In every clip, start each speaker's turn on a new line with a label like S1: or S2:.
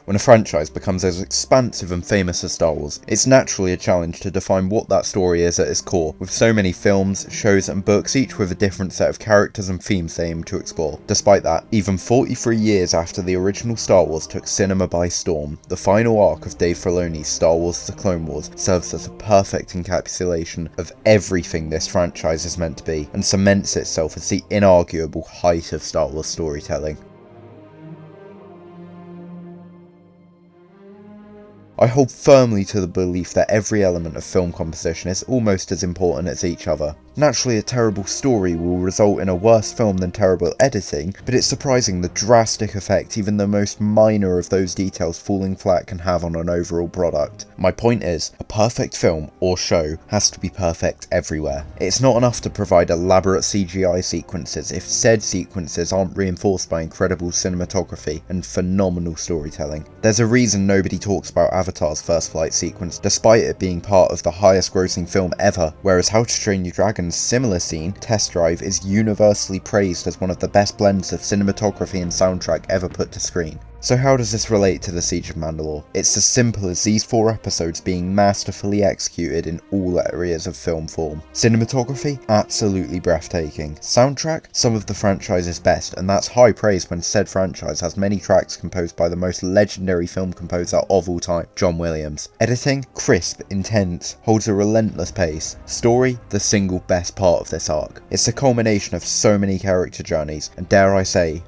S1: When a franchise becomes as expansive and famous as Star Wars, it's naturally a challenge to define what that story is at its core, with so many films, shows and books, each with a different set of characters and themes they aim to explore. Despite that, even 43 years after the original Star Wars took cinema by storm, the final arc of Dave Filoni's Star Wars The Clone Wars serves as a perfect encapsulation of everything this franchise is meant to be, and cements itself as the inarguable height of Star Wars storytelling. I hold firmly to the belief that every element of film composition is almost as important as each other. Naturally, a terrible story will result in a worse film than terrible editing, but it's surprising the drastic effect even the most minor of those details falling flat can have on an overall product. My point is, a perfect film or show has to be perfect everywhere. It's not enough to provide elaborate CGI sequences if said sequences aren't reinforced by incredible cinematography and phenomenal storytelling. There's a reason nobody talks about Avatar's first flight sequence, despite it being part of the highest grossing film ever, whereas How to Train Your Dragon's similar scene, Test Drive, is universally praised as one of the best blends of cinematography and soundtrack ever put to screen. So how does this relate to the Siege of Mandalore? It's as simple as these 4 episodes being masterfully executed in all areas of film form. Cinematography? Absolutely breathtaking. Soundtrack? Some of the franchise's best, and that's high praise when said franchise has many tracks composed by the most legendary film composer of all time, John Williams. Editing? Crisp, intense, holds a relentless pace. Story? The single best part of this arc. It's a culmination of so many character journeys, and dare I say,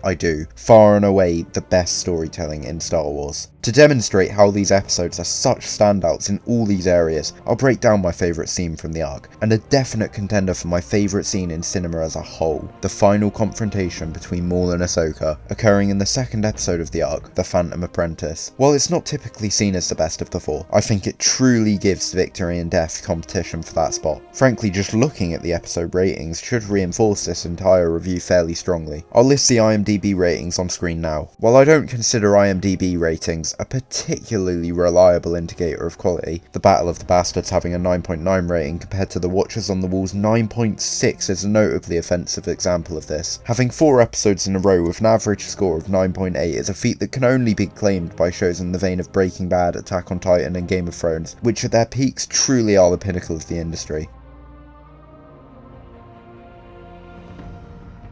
S1: far and away the best storytelling in Star Wars. To demonstrate how these episodes are such standouts in all these areas, I'll break down my favourite scene from the arc, and a definite contender for my favourite scene in cinema as a whole, the final confrontation between Maul and Ahsoka, occurring in the second episode of the arc, The Phantom Apprentice. While it's not typically seen as the best of the 4, I think it truly gives victory and death competition for that spot. Frankly, just looking at the episode ratings should reinforce this entire review fairly strongly. I'll list the IMDb ratings on screen now. While I don't consider IMDb ratings a particularly reliable indicator of quality, the Battle of the Bastards having a 9.9 rating compared to the Watchers on the Wall's 9.6 is a notably offensive example of this. Having 4 episodes in a row with an average score of 9.8 is a feat that can only be claimed by shows in the vein of Breaking Bad, Attack on Titan and Game of Thrones, which at their peaks truly are the pinnacle of the industry.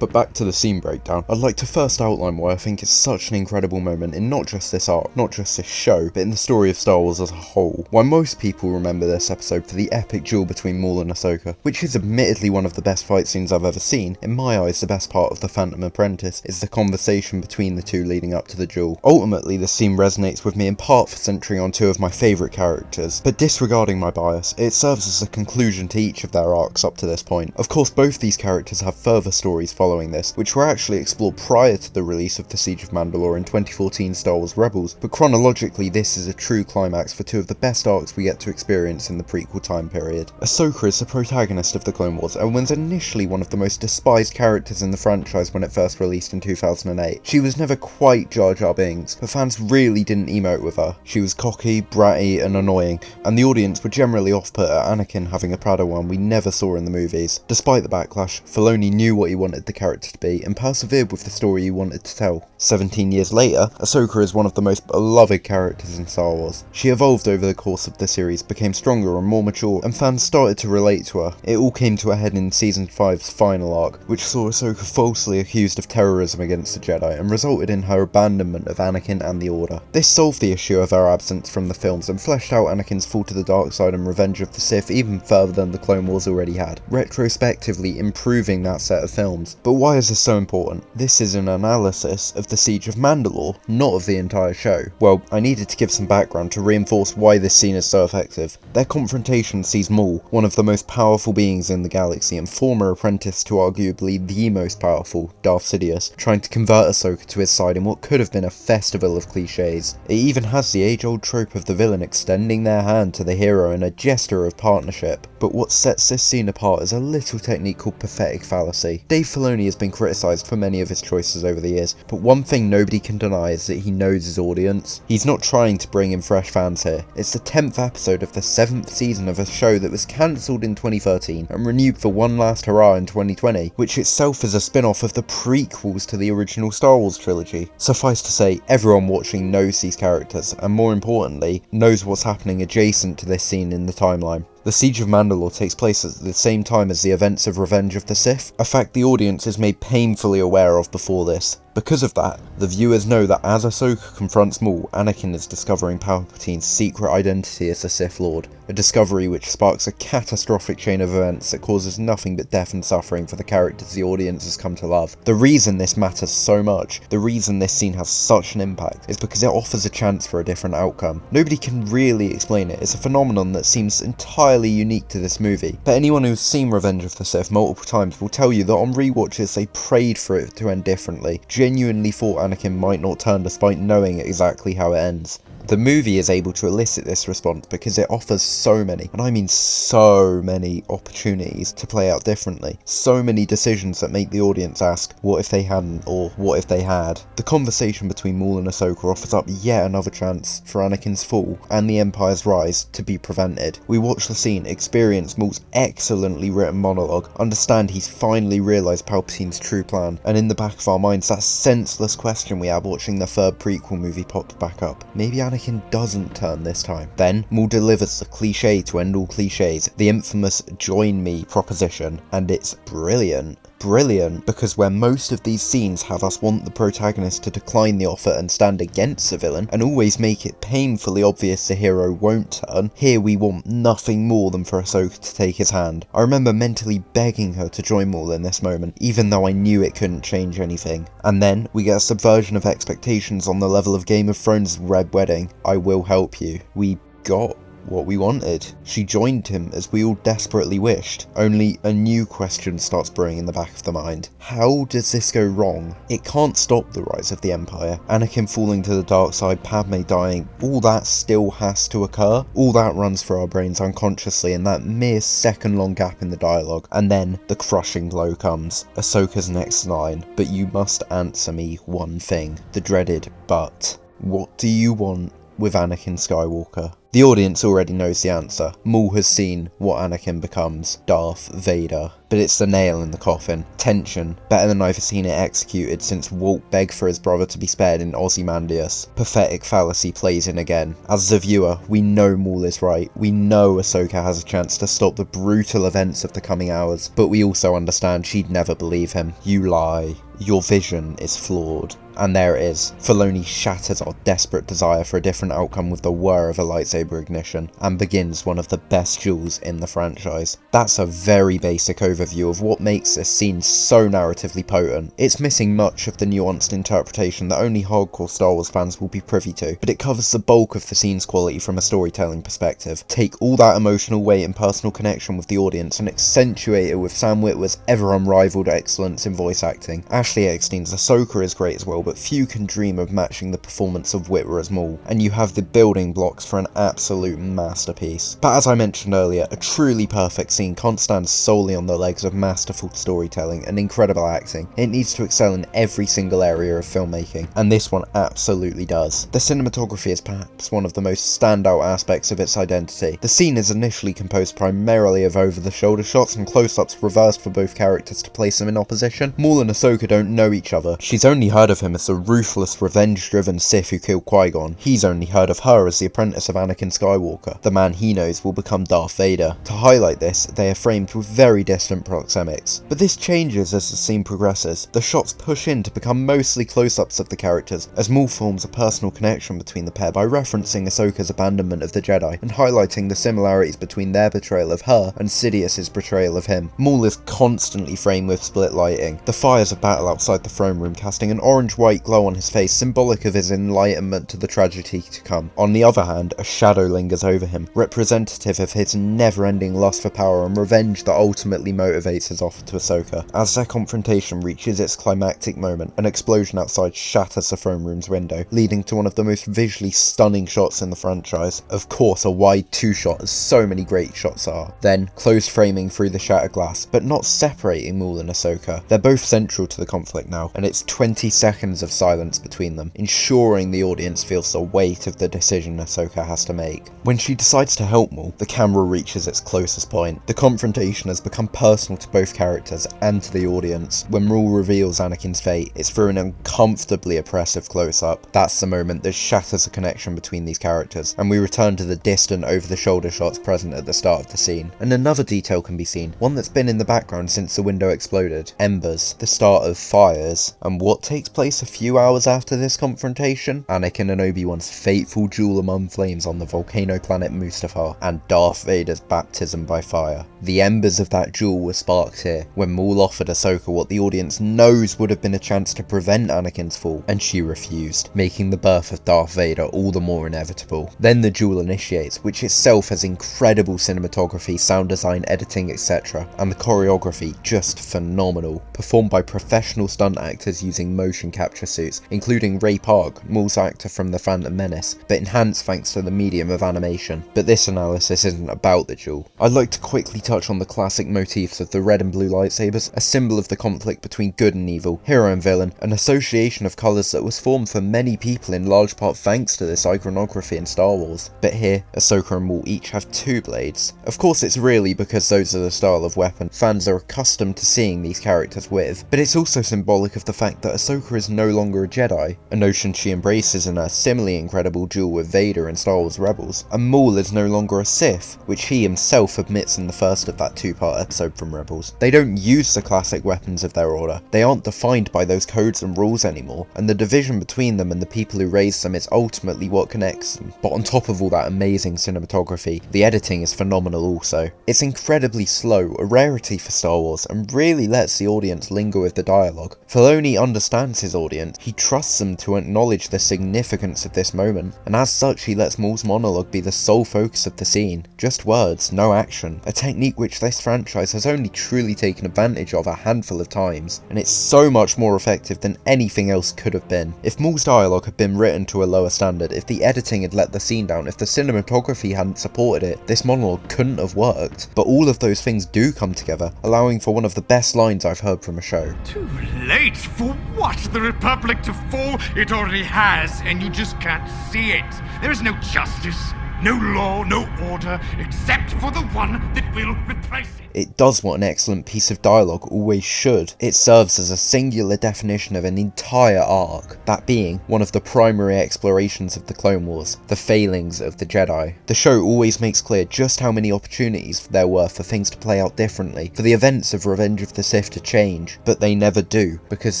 S1: But back to the scene breakdown, I'd like to first outline why I think it's such an incredible moment in not just this arc, not just this show, but in the story of Star Wars as a whole. Why most people remember this episode for the epic duel between Maul and Ahsoka, which is admittedly one of the best fight scenes I've ever seen. In my eyes, the best part of The Phantom Apprentice is the conversation between the two leading up to the duel. Ultimately, this scene resonates with me in part for centering on 2 of my favourite characters, but disregarding my bias, it serves as a conclusion to each of their arcs up to this point. Of course, both these characters have further stories following this, which were actually explored prior to the release of the Siege of Mandalore in 2014 Star Wars Rebels, but chronologically this is a true climax for 2 of the best arcs we get to experience in the prequel time period. Ahsoka is the protagonist of the Clone Wars and was initially one of the most despised characters in the franchise when it first released in 2008. She was never quite Jar Jar Binks, but fans really didn't emote with her. She was cocky, bratty and annoying, and the audience were generally off-put at Anakin having a Padawan we never saw in the movies. Despite the backlash, Filoni knew what he wanted the character to be and persevered with the story he wanted to tell. 17 years later, Ahsoka is one of the most beloved characters in Star Wars. She evolved over the course of the series, became stronger and more mature, and fans started to relate to her. It all came to a head in Season 5's final arc, which saw Ahsoka falsely accused of terrorism against the Jedi and resulted in her abandonment of Anakin and the Order. This solved the issue of her absence from the films and fleshed out Anakin's fall to the dark side and Revenge of the Sith even further than the Clone Wars already had, retrospectively improving that set of films. But why is this so important? This is an analysis of the Siege of Mandalore, not of the entire show. Well, I needed to give some background to reinforce why this scene is so effective. Their confrontation sees Maul, one of the most powerful beings in the galaxy and former apprentice to arguably the most powerful, Darth Sidious, trying to convert Ahsoka to his side in what could have been a festival of cliches. It even has the age-old trope of the villain extending their hand to the hero in a gesture of partnership. But what sets this scene apart is a little technique called pathetic fallacy. Dave Filoni Filoni has been criticised for many of his choices over the years, but one thing nobody can deny is that he knows his audience. He's not trying to bring in fresh fans here. It's the 10th episode of the 7th season of a show that was cancelled in 2013 and renewed for one last hurrah in 2020, which itself is a spin-off of the prequels to the original Star Wars trilogy. Suffice to say, everyone watching knows these characters, and more importantly, knows what's happening adjacent to this scene in the timeline. The Siege of Mandalore takes place at the same time as the events of Revenge of the Sith, a fact the audience is made painfully aware of before this. Because of that, the viewers know that as Ahsoka confronts Maul, Anakin is discovering Palpatine's secret identity as the Sith Lord, a discovery which sparks a catastrophic chain of events that causes nothing but death and suffering for the characters the audience has come to love. The reason this matters so much, the reason this scene has such an impact, is because it offers a chance for a different outcome. Nobody can really explain it. It's a phenomenon that seems entirely unique to this movie, but anyone who's seen Revenge of the Sith multiple times will tell you that on rewatches they prayed for it to end differently, genuinely thought Anakin might not turn despite knowing exactly how it ends. The movie is able to elicit this response because it offers so many, and I mean so many, opportunities to play out differently. So many decisions that make the audience ask, what if they hadn't, or what if they had? The conversation between Maul and Ahsoka offers up yet another chance for Anakin's fall and the Empire's rise to be prevented. We watch the scene, experience Maul's excellently written monologue, understand he's finally realised Palpatine's true plan, and in the back of our minds that senseless question we had watching the third prequel movie popped back up. Maybe Anakin doesn't turn this time. Then, Maul delivers the cliche to end all cliches, the infamous join me proposition, and it's brilliant. Brilliant, because where most of these scenes have us want the protagonist to decline the offer and stand against the villain, and always make it painfully obvious the hero won't turn, here we want nothing more than for Ahsoka to take his hand. I remember mentally begging her to join Maul in this moment, even though I knew it couldn't change anything. And then, we get a subversion of expectations on the level of Game of Thrones' Red Wedding. I will help you. We got what we wanted. She joined him as we all desperately wished. Only a new question starts brewing in the back of the mind. How does this go wrong? It can't stop the rise of the Empire. Anakin falling to the dark side, Padme dying, all that still has to occur. All that runs through our brains unconsciously in that mere second-long gap in the dialogue. And then the crushing blow comes. Ahsoka's next line, "But you must answer me one thing." The dreaded "but." What do you want with Anakin Skywalker? The audience already knows the answer. Maul has seen what Anakin becomes, Darth Vader. But it's the nail in the coffin. Tension, better than I've seen it executed since Walt begged for his brother to be spared in Ozymandias. Pathetic fallacy plays in again. As the viewer, we know Maul is right. We know Ahsoka has a chance to stop the brutal events of the coming hours. But we also understand she'd never believe him. You lie. Your vision is flawed. And there it is. Filoni shatters our desperate desire for a different outcome with the whir of a lightsaber ignition, and begins one of the best duels in the franchise. That's a very basic overview of what makes this scene so narratively potent. It's missing much of the nuanced interpretation that only hardcore Star Wars fans will be privy to, but it covers the bulk of the scene's quality from a storytelling perspective. Take all that emotional weight and personal connection with the audience and accentuate it with Sam Witwer's ever unrivaled excellence in voice acting. Ashley Eckstein's Ahsoka is great as well, but few can dream of matching the performance of Witwer as Maul, and you have the building blocks for an absolute masterpiece. But as I mentioned earlier, a truly perfect scene can't stand solely on the legs of masterful storytelling and incredible acting. It needs to excel in every single area of filmmaking, and this one absolutely does. The cinematography is perhaps one of the most standout aspects of its identity. The scene is initially composed primarily of over-the-shoulder shots and close-ups reversed for both characters to place them in opposition. Maul and Ahsoka don't know each other. She's only heard of him as the ruthless, revenge-driven Sith who killed Qui-Gon. He's only heard of her as the apprentice of Anakin Skywalker. The man he knows will become Darth Vader. To highlight this, they are framed with very distant proxemics. But this changes as the scene progresses. The shots push in to become mostly close-ups of the characters, as Maul forms a personal connection between the pair by referencing Ahsoka's abandonment of the Jedi, and highlighting the similarities between their betrayal of her and Sidious's betrayal of him. Maul is constantly framed with split lighting, the fires of battle outside the throne room casting an orange-white glow on his face, symbolic of his enlightenment to the tragedy to come. On the other hand, a shadow lingers over him, representative of his never-ending lust for power and revenge that ultimately motivates his offer to Ahsoka. As their confrontation reaches its climactic moment, an explosion outside shatters the throne room's window, leading to one of the most visually stunning shots in the franchise. Of course, a wide two-shot, as so many great shots are. Then, close framing through the shattered glass, but not separating Maul and Ahsoka. They're both central to the conflict now, and it's 20 seconds of silence between them, ensuring the audience feels the weight of the decision Ahsoka has to make. When she decides to help Maul, the camera reaches its closest point. The confrontation has become personal to both characters and to the audience. When Maul reveals Anakin's fate, it's through an uncomfortably oppressive close-up. That's the moment that shatters the connection between these characters, and we return to the distant over-the-shoulder shots present at the start of the scene. And another detail can be seen, one that's been in the background since the window exploded. Embers, the start of fires. And what takes place a few hours after this confrontation? Anakin and Obi-Wan's fateful duel among flames on the volcano planet Mustafar, and Darth Vader's baptism by fire. The embers of that duel were sparked here, when Maul offered Ahsoka what the audience knows would have been a chance to prevent Anakin's fall, and she refused, making the birth of Darth Vader all the more inevitable. Then the duel initiates, which itself has incredible cinematography, sound design, editing, etc., and the choreography just phenomenal, performed by professional stunt actors using motion capture suits, including Ray Park, Maul's actor from The Phantom Menace, but enhanced thanks to the medium of animation. But this analysis isn't about the duel. I'd like to quickly touch on the classic motifs of the red and blue lightsabers, a symbol of the conflict between good and evil, hero and villain, an association of colours that was formed for many people in large part thanks to this iconography in Star Wars. But here, Ahsoka and Maul each have two blades. Of course it's really because those are the style of weapon fans are accustomed to seeing these characters with, but it's also symbolic of the fact that Ahsoka is no longer a Jedi, a notion she embraces in a similarly incredible duel with Vader in Star Wars Rebels, and Maul is no longer a Sith, which he himself admits in the first of that two-part episode from Rebels. They don't use the classic weapons of their order, they aren't defined by those codes and rules anymore, and the division between them and the people who raised them is ultimately what connects them. But on top of all that amazing cinematography, the editing is phenomenal also. It's incredibly slow, a rarity for Star Wars, and really lets the audience linger with the dialogue. Filoni understands his audience, he trusts them to acknowledge the significance of this moment, and as such he lets Maul's monologue be the sole focus of the scene. Just words, no action, a technique which this franchise has only truly taken advantage of a handful of times, and it's so much more effective than anything else could have been. If Maul's dialogue had been written to a lower standard, if the editing had let the scene down, if the cinematography hadn't supported it, this monologue couldn't have worked. But all of those things do come together, allowing for one of the best lines I've heard from a show.
S2: Too late for what? The Republic to fall? It already has, and you just can't see it. There is no justice, no law, no order, except for the one that will replace it.
S1: It does what an excellent piece of dialogue always should. It serves as a singular definition of an entire arc, that being one of the primary explorations of the Clone Wars, the failings of the Jedi. The show always makes clear just how many opportunities there were for things to play out differently, for the events of Revenge of the Sith to change, but they never do, because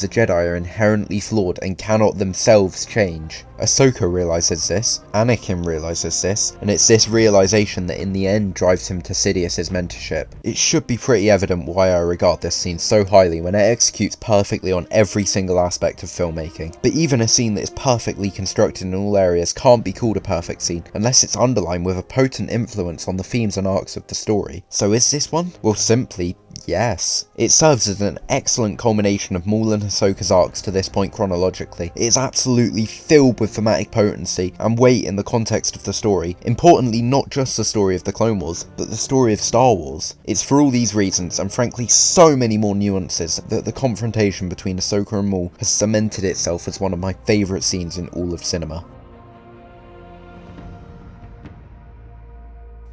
S1: the Jedi are inherently flawed and cannot themselves change. Ahsoka realises this, Anakin realises this, and it's this realisation that in the end drives him to Sidious's mentorship. It should be pretty evident why I regard this scene so highly when it executes perfectly on every single aspect of filmmaking. But even a scene that is perfectly constructed in all areas can't be called a perfect scene unless it's underlined with a potent influence on the themes and arcs of the story. So is this one? Well, simply, yes. It serves as an excellent culmination of Maul and Ahsoka's arcs to this point chronologically. It is absolutely filled with thematic potency and weight in the context of the story. Importantly, not just the story of the Clone Wars, but the story of Star Wars. It's for all these reasons, and frankly so many more nuances, that the confrontation between Ahsoka and Maul has cemented itself as one of my favourite scenes in all of cinema.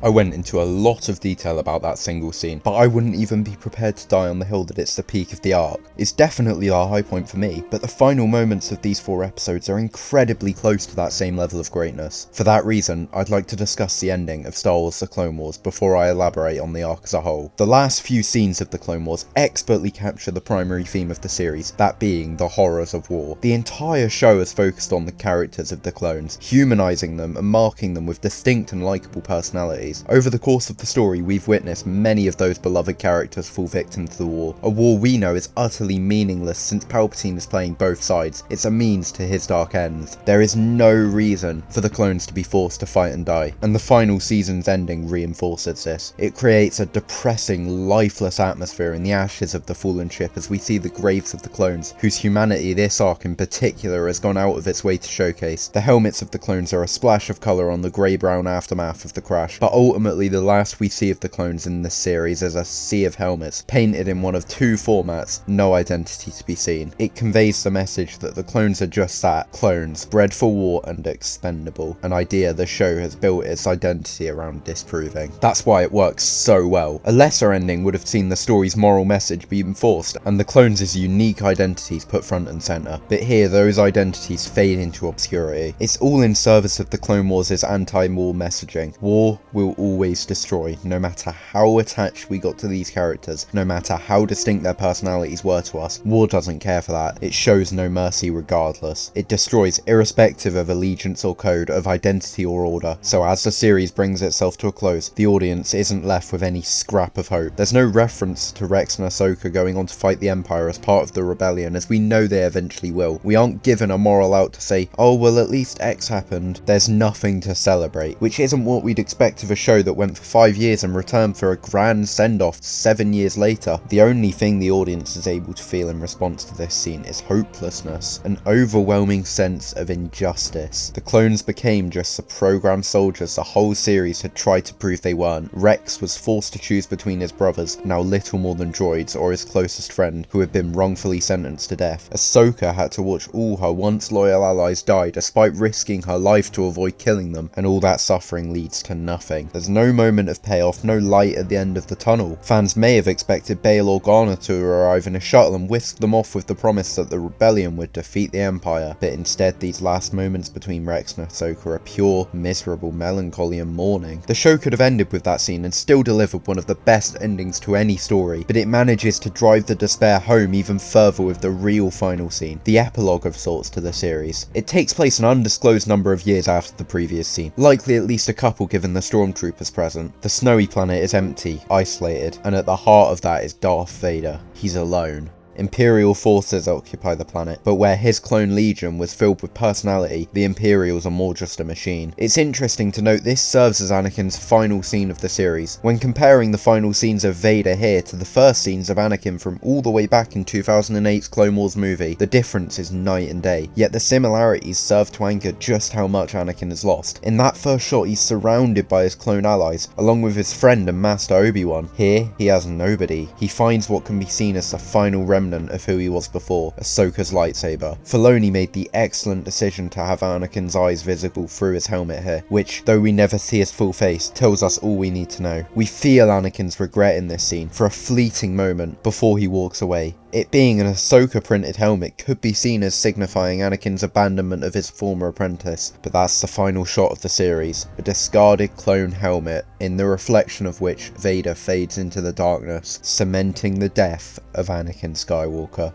S1: I went into a lot of detail about that single scene, but I wouldn't even be prepared to die on the hill that it's the peak of the arc. It's definitely a high point for me, but the final moments of these 4 episodes are incredibly close to that same level of greatness. For that reason, I'd like to discuss the ending of Star Wars The Clone Wars before I elaborate on the arc as a whole. The last few scenes of The Clone Wars expertly capture the primary theme of the series, that being the horrors of war. The entire show is focused on the characters of the clones, humanising them and marking them with distinct and likeable personalities. personalities. Over the course of the story, we've witnessed many of those beloved characters fall victim to the war, a war we know is utterly meaningless since Palpatine is playing both sides. It's a means to his dark ends. There is no reason for the clones to be forced to fight and die, and the final season's ending reinforces this. It creates a depressing, lifeless atmosphere in the ashes of the fallen ship as we see the graves of the clones, whose humanity this arc in particular has gone out of its way to showcase. The helmets of the clones are a splash of colour on the grey-brown aftermath of the crash, but ultimately the last we see of the clones in this series is a sea of helmets, painted in one of two formats, no identity to be seen. It conveys the message that the clones are just that, clones, bred for war and expendable, an idea the show has built its identity around disproving. That's why it works so well. A lesser ending would have seen the story's moral message be enforced, and the clones' unique identities put front and centre, but here those identities fade into obscurity. It's all in service of the Clone Wars' anti-war messaging. War will always destroy, no matter how attached we got to these characters, no matter how distinct their personalities were to us. War doesn't care for that. It shows no mercy regardless. It destroys irrespective of allegiance or code, of identity or order. So as the series brings itself to a close, the audience isn't left with any scrap of hope. There's no reference to Rex and Ahsoka going on to fight the Empire as part of the rebellion, as we know they eventually will. We aren't given a moral out to say, oh well at least X happened. There's nothing to celebrate, which isn't what we'd expect of a show that went for 5 years and returned for a grand send-off 7 years later. The only thing the audience is able to feel in response to this scene is hopelessness, an overwhelming sense of injustice. The clones became just the programmed soldiers the whole series had tried to prove they weren't. Rex was forced to choose between his brothers, now little more than droids, or his closest friend, who had been wrongfully sentenced to death. Ahsoka had to watch all her once loyal allies die despite risking her life to avoid killing them, and all that suffering leads to nothing. There's no moment of payoff, no light at the end of the tunnel. Fans may have expected Bail Organa to arrive in a shuttle and whisk them off with the promise that the rebellion would defeat the Empire, but instead these last moments between Rex and Ahsoka are pure, miserable melancholy and mourning. The show could have ended with that scene and still delivered one of the best endings to any story, but it manages to drive the despair home even further with the real final scene, the epilogue of sorts to the series. It takes place an undisclosed number of years after the previous scene, likely at least a couple given the stormtroopers present. The snowy planet is empty, isolated, and at the heart of that is Darth Vader. He's alone. Imperial forces occupy the planet, but where his clone legion was filled with personality, the Imperials are more just a machine. It's interesting to note this serves as Anakin's final scene of the series. When comparing the final scenes of Vader here to the first scenes of Anakin from all the way back in 2008's Clone Wars movie, the difference is night and day, yet the similarities serve to anchor just how much Anakin has lost. In that first shot, he's surrounded by his clone allies, along with his friend and master Obi-Wan. Here, he has nobody. He finds what can be seen as the final remnant of who he was before, Ahsoka's lightsaber. Filoni made the excellent decision to have Anakin's eyes visible through his helmet here, which, though we never see his full face, tells us all we need to know. We feel Anakin's regret in this scene for a fleeting moment before he walks away. It being an Ahsoka printed helmet could be seen as signifying Anakin's abandonment of his former apprentice, but that's the final shot of the series, a discarded clone helmet, in the reflection of which Vader fades into the darkness, cementing the death of Anakin Skywalker.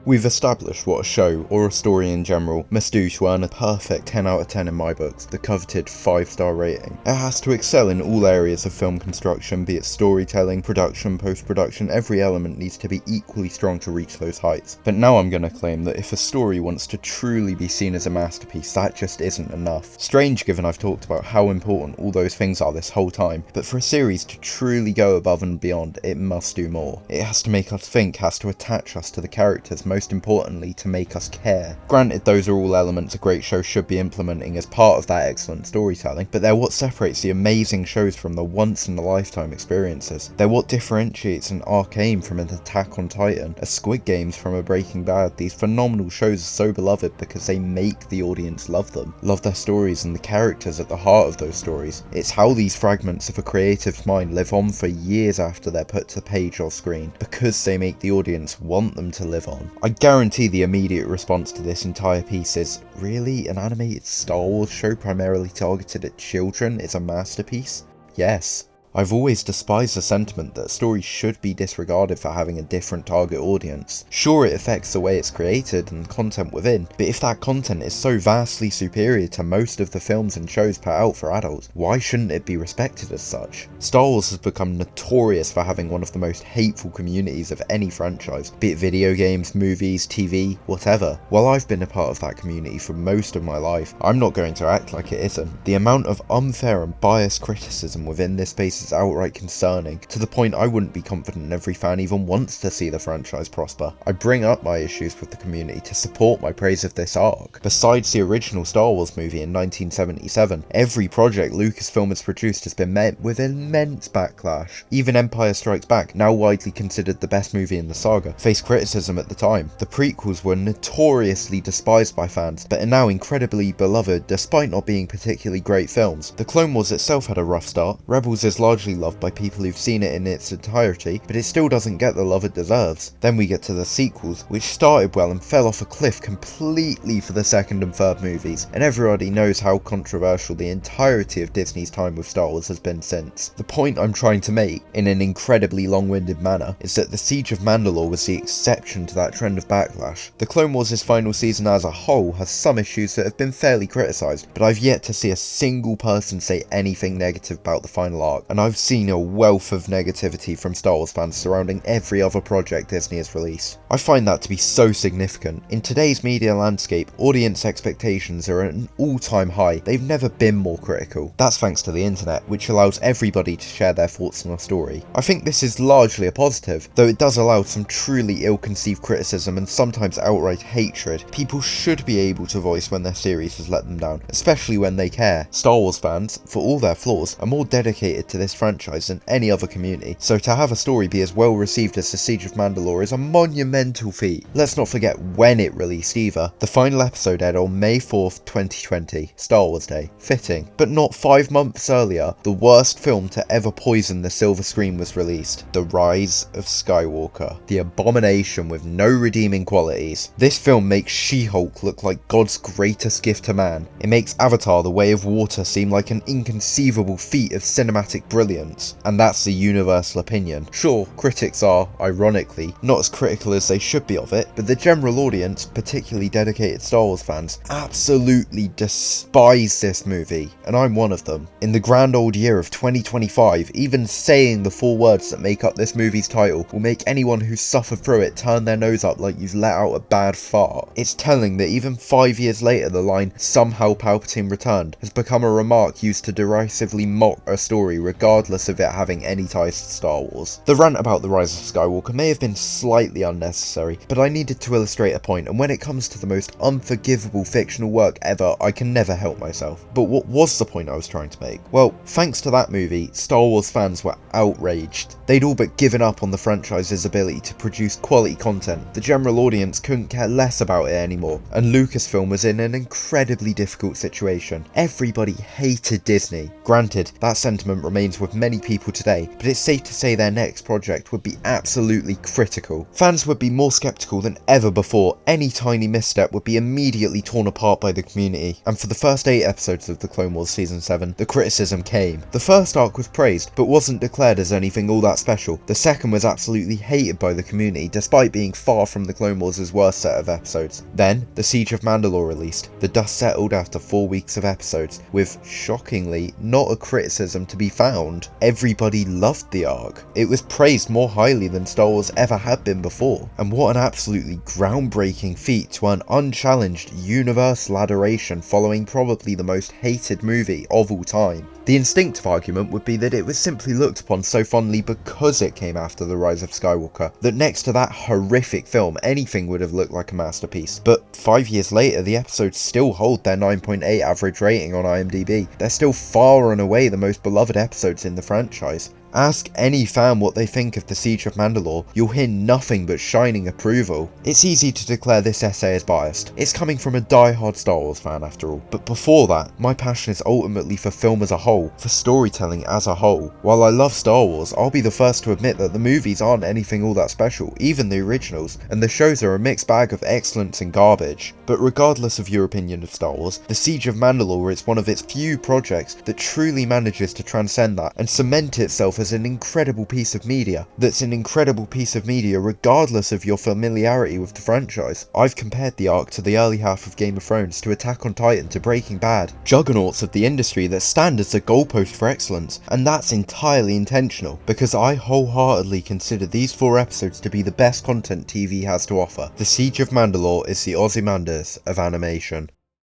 S1: We've established what a show, or a story in general, must do to earn a perfect 10 out of 10 in my books, the coveted 5-star rating. It has to excel in all areas of film construction, be it storytelling, production, post-production. Every element needs to be equally strong to reach those heights. But now I'm going to claim that if a story wants to truly be seen as a masterpiece, that just isn't enough. Strange given I've talked about how important all those things are this whole time, but for a series to truly go above and beyond, it must do more. It has to make us think, has to attach us to the characters, most importantly to make us care. Granted, those are all elements a great show should be implementing as part of that excellent storytelling, but they're what separates the amazing shows from the once-in-a-lifetime experiences. They're what differentiates an Arcane from an Attack on Titan, a Squid Games from a Breaking Bad. These phenomenal shows are so beloved because they make the audience love them, love their stories and the characters at the heart of those stories. It's how these fragments of a creative's mind live on for years after they're put to page or screen, because they make the audience want them to live on. I guarantee the immediate response to this entire piece is, really? An animated Star Wars show primarily targeted at children is a masterpiece? Yes. I've always despised the sentiment that a story should be disregarded for having a different target audience. Sure, it affects the way it's created and content within, but if that content is so vastly superior to most of the films and shows put out for adults, why shouldn't it be respected as such? Star Wars has become notorious for having one of the most hateful communities of any franchise, be it video games, movies, TV, whatever. While I've been a part of that community for most of my life, I'm not going to act like it isn't. The amount of unfair and biased criticism within this space is outright concerning, to the point I wouldn't be confident every fan even wants to see the franchise prosper. I bring up my issues with the community to support my praise of this arc. Besides the original Star Wars movie in 1977, every project Lucasfilm has produced has been met with immense backlash. Even Empire Strikes Back, now widely considered the best movie in the saga, faced criticism at the time. The prequels were notoriously despised by fans, but are now incredibly beloved despite not being particularly great films. The Clone Wars itself had a rough start. Rebels is largely loved by people who've seen it in its entirety, but it still doesn't get the love it deserves. Then we get to the sequels, which started well and fell off a cliff completely for the second and third movies, and everybody knows how controversial the entirety of Disney's time with Star Wars has been since. The point I'm trying to make, in an incredibly long-winded manner, is that the Siege of Mandalore was the exception to that trend of backlash. The Clone Wars' final season as a whole has some issues that have been fairly criticised, but I've yet to see a single person say anything negative about the final arc, and I've seen a wealth of negativity from Star Wars fans surrounding every other project Disney has released. I find that to be so significant. In today's media landscape, audience expectations are at an all-time high. They've never been more critical. That's thanks to the internet, which allows everybody to share their thoughts on a story. I think this is largely a positive, though it does allow some truly ill-conceived criticism and sometimes outright hatred. People should be able to voice when their series has let them down, especially when they care. Star Wars fans, for all their flaws, are more dedicated to this franchise than any other community, so to have a story be as well received as the Siege of Mandalore is a monumental feat. Let's not forget when it released either. The final episode aired on May 4th, 2020, Star Wars Day. Fitting. But not 5 months earlier, the worst film to ever poison the silver screen was released, The Rise of Skywalker. The abomination with no redeeming qualities. This film makes She-Hulk look like God's greatest gift to man. It makes Avatar: The Way of Water seem like an inconceivable feat of cinematic brilliance. And that's the universal opinion. Sure, critics are, ironically, not as critical as they should be of it, but the general audience, particularly dedicated Star Wars fans, absolutely despise this movie, and I'm one of them. In the grand old year of 2025, even saying the 4 words that make up this movie's title will make anyone who's suffered through it turn their nose up like you've let out a bad fart. It's telling that even 5 years later the line, "somehow Palpatine returned," has become a remark used to derisively mock a story regardless of it having any ties to Star Wars. The rant about The Rise of Skywalker may have been slightly unnecessary, but I needed to illustrate a point, and when it comes to the most unforgivable fictional work ever, I can never help myself. But what was the point I was trying to make? Well, thanks to that movie, Star Wars fans were outraged. They'd all but given up on the franchise's ability to produce quality content. The general audience couldn't care less about it anymore, and Lucasfilm was in an incredibly difficult situation. Everybody hated Disney. Granted, that sentiment remains with many people today, but it's safe to say their next project would be absolutely critical. Fans would be more skeptical than ever before. Any tiny misstep would be immediately torn apart by the community, and for the first 8 episodes of The Clone Wars Season 7, the criticism came. The first arc was praised, but wasn't declared as anything all that special. The second was absolutely hated by the community, despite being far from The Clone Wars' worst set of episodes. Then, The Siege of Mandalore released. The dust settled after 4 weeks of episodes, with, shockingly, not a criticism to be found. Everybody loved the arc. It was praised more highly than Star Wars ever had been before. And what an absolutely groundbreaking feat to earn unchallenged universal adoration following probably the most hated movie of all time. The instinctive argument would be that it was simply looked upon so fondly because it came after The Rise of Skywalker, that next to that horrific film, anything would have looked like a masterpiece. But 5 years later, the episodes still hold their 9.8 average rating on IMDb. They're still far and away the most beloved episodes in the franchise. Ask any fan what they think of the Siege of Mandalore, you'll hear nothing but shining approval. It's easy to declare this essay as biased. It's coming from a die-hard Star Wars fan after all. But before that, my passion is ultimately for film as a whole, for storytelling as a whole. While I love Star Wars, I'll be the first to admit that the movies aren't anything all that special, even the originals, and the shows are a mixed bag of excellence and garbage. But regardless of your opinion of Star Wars, the Siege of Mandalore is one of its few projects that truly manages to transcend that and cement itself as an incredible piece of media that's an incredible piece of media regardless of your familiarity with the franchise. I've compared the arc to the early half of Game of Thrones, to Attack on Titan, to Breaking Bad, juggernauts of the industry that stand as the goalpost for excellence, and that's entirely intentional because I wholeheartedly consider these 4 episodes to be the best content TV has to offer. The Siege of Mandalore is the Ozymandias of animation.